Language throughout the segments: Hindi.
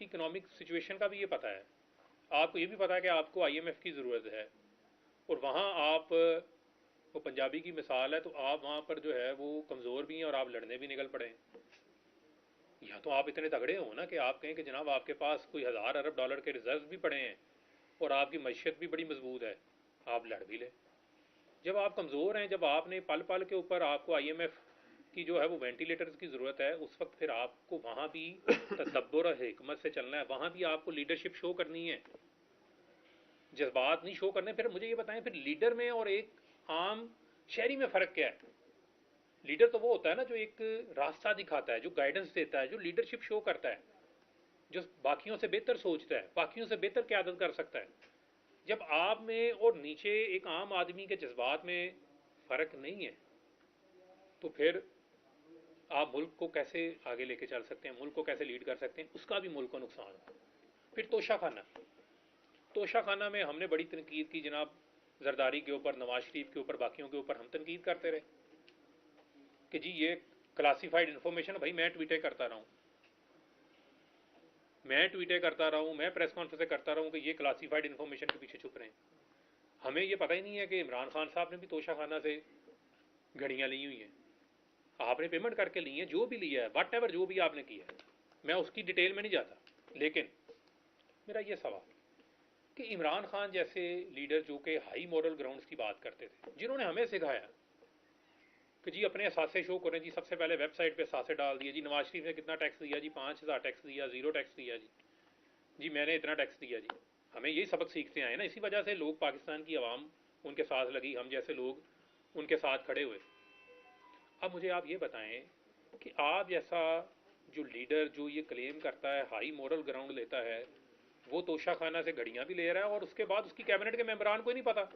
की इकोनॉमिक सिचुएशन का भी ये पता है, आपको ये भी पता है कि आपको आईएमएफ की ज़रूरत है, और वहाँ आप, वो पंजाबी की मिसाल है, तो आप वहाँ पर जो है वो कमज़ोर भी हैं और आप लड़ने भी निकल पड़े हैं। या तो आप इतने तगड़े हो ना कि आप कहें कि जनाब आपके पास कोई हज़ार अरब डॉलर के रिजर्व भी पड़े हैं और आपकी मैशियत भी बड़ी मजबूत है, आप लड़ भी लें। जब आप कमज़ोर हैं, जब आपने पल पल के ऊपर आपको आईएमएफ की जो है वो वेंटिलेटर्स की ज़रूरत है, उस वक्त फिर आपको वहाँ भी तदब्बर और हिकमत से चलना है, वहाँ भी आपको लीडरशिप शो करनी है, जज्बात नहीं शो करने। फिर मुझे ये बताएं, फिर लीडर में और एक आम शहरी में फ़र्क क्या है? लीडर तो वो होता है ना जो एक रास्ता दिखाता है, जो गाइडेंस देता है, जो लीडरशिप शो करता है, जो बाकियों से बेहतर सोचता है, बाकियों से बेहतर क़यादत कर सकता है। जब आप में और नीचे एक आम आदमी के जज्बात में फ़र्क नहीं है, तो फिर आप मुल्क को कैसे आगे लेके चल सकते हैं, मुल्क को कैसे लीड कर सकते हैं? उसका भी मुल्क को नुकसान हो। फिर तोशाखाना, तोशाखाना में हमने बड़ी तनकीद की जनाब, जरदारी के ऊपर, नवाज शरीफ के ऊपर, बाकियों के ऊपर हम तनकीद करते रहे कि जी ये क्लासीफाइड इन्फॉर्मेशन, भाई मैं ट्वीटें करता रहा हूँ, मैं ट्वीटें करता रहा हूँ, मैं प्रेस कॉन्फ्रेंस करता रहा हूँ कि ये क्लासीफाइड इन्फॉर्मेशन के पीछे छुप रहे हैं। हमें ये पता ही नहीं है कि इमरान खान साहब ने भी तोशाखाना से घड़ियाँ ली हुई हैं, आपने पेमेंट करके ली है, जो भी लिया है, वट एवर जो भी आपने किया है, मैं उसकी डिटेल में नहीं जाता। लेकिन मेरा ये सवाल कि इमरान खान जैसे लीडर जो कि हाई मॉरल ग्राउंड्स की बात करते थे, जिन्होंने हमें सिखाया कि जी अपने असासे शो करें, जी सबसे पहले वेबसाइट पे असासे डाल दिए, जी नवाज शरीफ ने कितना टैक्स दिया, जी 5,000 टैक्स दिया, 0 टैक्स दिया, जी मैंने इतना टैक्स दिया, जी हमें यही सबक सीखते आए ना, इसी वजह से लोग, पाकिस्तान की आवाम उनके साथ लगी, हम जैसे लोग उनके साथ खड़े हुए। अब मुझे आप ये बताएं कि आप जैसा जो लीडर जो ये क्लेम करता है, हाई मॉरल ग्राउंड लेता है, वो तोशाखाना से घड़ियां भी ले रहा है और उसके बाद उसकी कैबिनेट के मेंबरान को ही नहीं पता,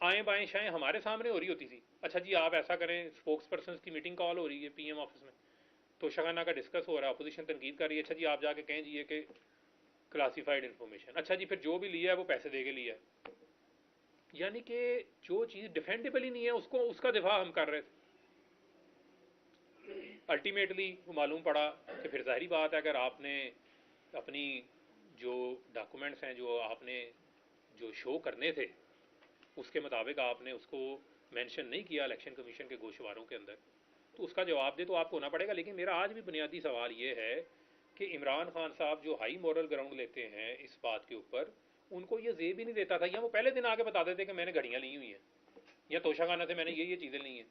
आए बाएं शाएं हमारे सामने हो रही होती थी। अच्छा जी आप ऐसा करें, स्पोक्स पर्सन की मीटिंग कॉल हो रही है पीएम ऑफिस में, तोशाखाना का डिस्कस हो रहा है, अपोजिशन तनकीद कर रही है, अच्छा जी आप जाके कहें जी ये कि क्लासीफाइड इन्फॉर्मेशन, अच्छा जी फिर जो भी लिया है वो पैसे दे के लिया है। यानी कि जो चीज़ डिफेंडेबल ही नहीं है उसको, उसका दिफा हम कर रहे थे। अल्टीमेटली वो मालूम पड़ा कि फिर जाहिर बात है, अगर आपने अपनी जो डॉक्यूमेंट्स हैं, जो आपने जो शो करने थे, उसके मुताबिक आपने उसको मेंशन नहीं किया इलेक्शन कमीशन के गोशवारों के अंदर, तो उसका जवाब दे तो आपको होना पड़ेगा। लेकिन मेरा आज भी बुनियादी सवाल ये है कि इमरान खान साहब जो हाई मॉरल ग्राउंड लेते हैं इस बात के ऊपर, उनको ये जेब ही नहीं देता था, या वो पहले दिन आके बता देते कि मैंने घड़ियां ली हुई हैं या तोशाखाना से मैंने ये चीज़ें ली हैं,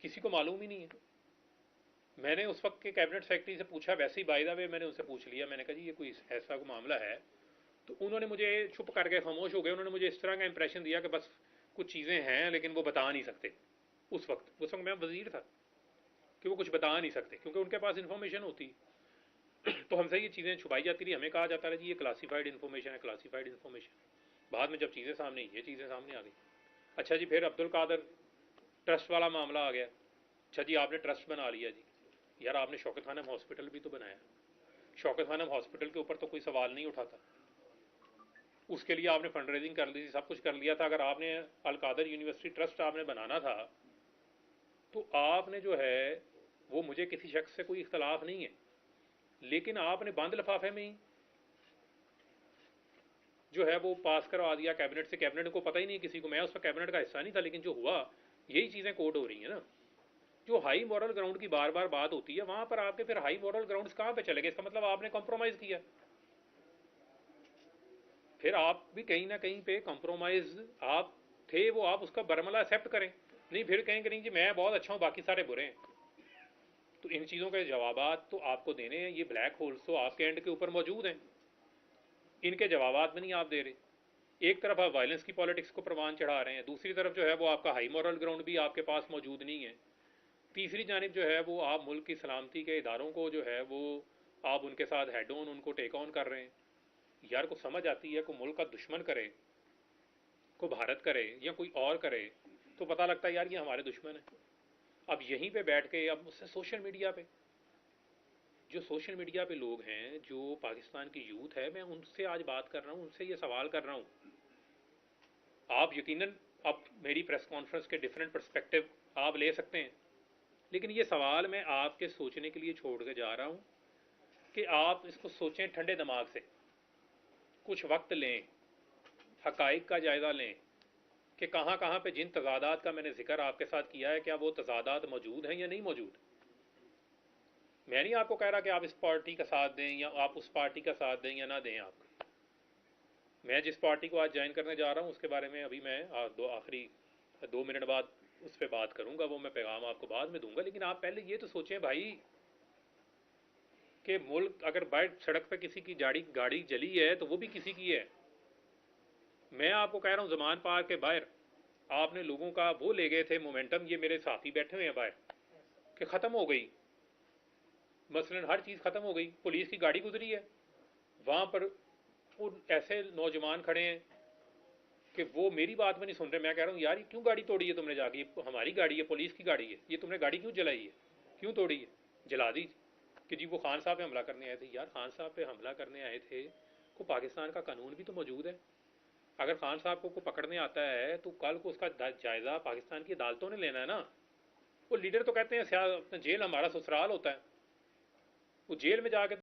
किसी को मालूम ही नहीं है। मैंने उस वक्त के कैबिनेट सेक्रेटरी से पूछा, वैसे ही बाय द वे मैंने उनसे पूछ लिया, मैंने कहा जी ये कोई ऐसा कोई मामला है, तो उन्होंने मुझे चुप करके खामोश हो गए। उन्होंने मुझे इस तरह का इंप्रेशन दिया कि बस कुछ चीज़ें हैं लेकिन वो बता नहीं सकते। उस वक्त मैं वजीर था, कि वो कुछ बता नहीं सकते क्योंकि उनके पास इंफॉर्मेशन होती। तो हमसे ये चीज़ें छुपाई जाती रही, हमें कहा जाता रहा जी ये क्लासीफाइड इन्फॉर्मेशन है, क्लासीफाइड इन्फॉर्मेशन। बाद में जब चीज़ें सामने, ये चीज़ें सामने आ गई। अच्छा जी फिर अब्दुल कादर ट्रस्ट वाला मामला आ गया, अच्छा जी आपने ट्रस्ट बना लिया, जी यार आपने शौकत खानम हॉस्पिटल भी तो बनाया, शौकत खानम हॉस्पिटल के ऊपर तो कोई सवाल नहीं उठाता, उसके लिए आपने फंड रेजिंग कर ली थी, सब कुछ कर लिया था। अगर आपने अल कादर यूनिवर्सिटी ट्रस्ट आपने बनाना था, तो आपने जो है वो, मुझे किसी शख्स से कोई इख्तलाफ नहीं है, लेकिन आपने बंद लिफाफे में ही जो है वो पास करवा दिया कैबिनेट से। कैबिनेट को पता ही नहीं किसी को, मैं उसका कैबिनेट का हिस्सा नहीं था, लेकिन जो हुआ यही चीज़ें कोड हो रही हैं ना। जो हाई मॉरल ग्राउंड की बार बार बात होती है, वहां पर आपके फिर हाई मॉरल ग्राउंड्स कहाँ पे चले गए? इसका मतलब आपने कॉम्प्रोमाइज़ किया। फिर आप भी कहीं ना कहीं पे कॉम्प्रोमाइज़ आप थे, वो आप उसका बरमला एक्सेप्ट करें, नहीं फिर कहें कि नहीं जी मैं बहुत अच्छा हूँ बाकी सारे बुरे हैं। तो इन चीज़ों के जवाब तो आपको देने हैं, ये ब्लैक होल्स तो आपके एंड के ऊपर मौजूद हैं, इनके जवाब भी नहीं आप दे रहे। एक तरफ आप वायलेंस की पॉलिटिक्स को प्रवान चढ़ा रहे हैं, दूसरी तरफ जो है वो आपका हाई मॉरल ग्राउंड भी आपके पास मौजूद नहीं है, तीसरी जानिब जो है वो आप मुल्क की सलामती के इदारों को जो है वो आप उनके साथ हेड ऑन, उनको टेक ऑन कर रहे हैं। यार को समझ आती है, को मुल्क का दुश्मन करे, को भारत करे या कोई और करे, तो पता लगता है यार ये हमारे दुश्मन है। अब यहीं पे बैठ के, अब उससे सोशल मीडिया पे, जो सोशल मीडिया पे लोग हैं, जो पाकिस्तान की यूथ है, मैं उनसे आज बात कर रहा हूँ, उनसे ये सवाल कर रहा हूँ। आप यकीनन अब मेरी प्रेस कॉन्फ्रेंस के डिफरेंट पर्सपेक्टिव आप ले सकते हैं, लेकिन ये सवाल मैं आपके सोचने के लिए छोड़ के जा रहा हूँ कि आप इसको सोचें ठंडे दिमाग से, कुछ वक्त लें, हकाइक का जायज़ा लें कि कहाँ कहाँ पे जिन तजादात का मैंने जिक्र आपके साथ किया है, क्या वो तजादात मौजूद हैं या नहीं मौजूद। मैं नहीं आपको कह रहा कि आप इस पार्टी का साथ दें या आप उस पार्टी का साथ दें या ना दें। आप, मैं जिस पार्टी को आज ज्वाइन करने जा रहा हूँ उसके बारे में अभी मैं आखिरी 2 मिनट बाद उस पर बात करूँगा, वो मैं पैगाम आपको बाद में दूंगा। लेकिन आप पहले ये तो सोचें भाई कि मुल्क अगर बाहर सड़क पे किसी की गाड़ी जली है तो वो भी किसी की है। मैं आपको कह रहा हूँ ज़मान पार्क के बाहर आपने लोगों का वो ले गए थे मोमेंटम, ये मेरे साथी बैठे हुए हैं बाहर, कि ख़त्म हो गई, मसलन हर चीज़ ख़त्म हो गई। पुलिस की गाड़ी गुजरी है, वहाँ पर वो ऐसे नौजवान खड़े हैं कि वो मेरी बात में नहीं सुन रहे। मैं कह रहा हूँ यार ये क्यों गाड़ी तोड़ी है तुमने जाके, ये हमारी गाड़ी है, पुलिस की गाड़ी है, ये तुमने गाड़ी क्यों जलाई है, क्यों तोड़ी है, जला दी। कि जी वो खान साहब पे हमला करने आए थे। यार खान साहब पे हमला करने आए थे को पाकिस्तान का कानून भी तो मौजूद है। अगर खान साहब को पकड़ने आता है तो कल को उसका जायज़ा पाकिस्तान की अदालतों ने लेना है ना। वो लीडर तो कहते हैं जेल हमारा ससुराल होता है, वो जेल में जाके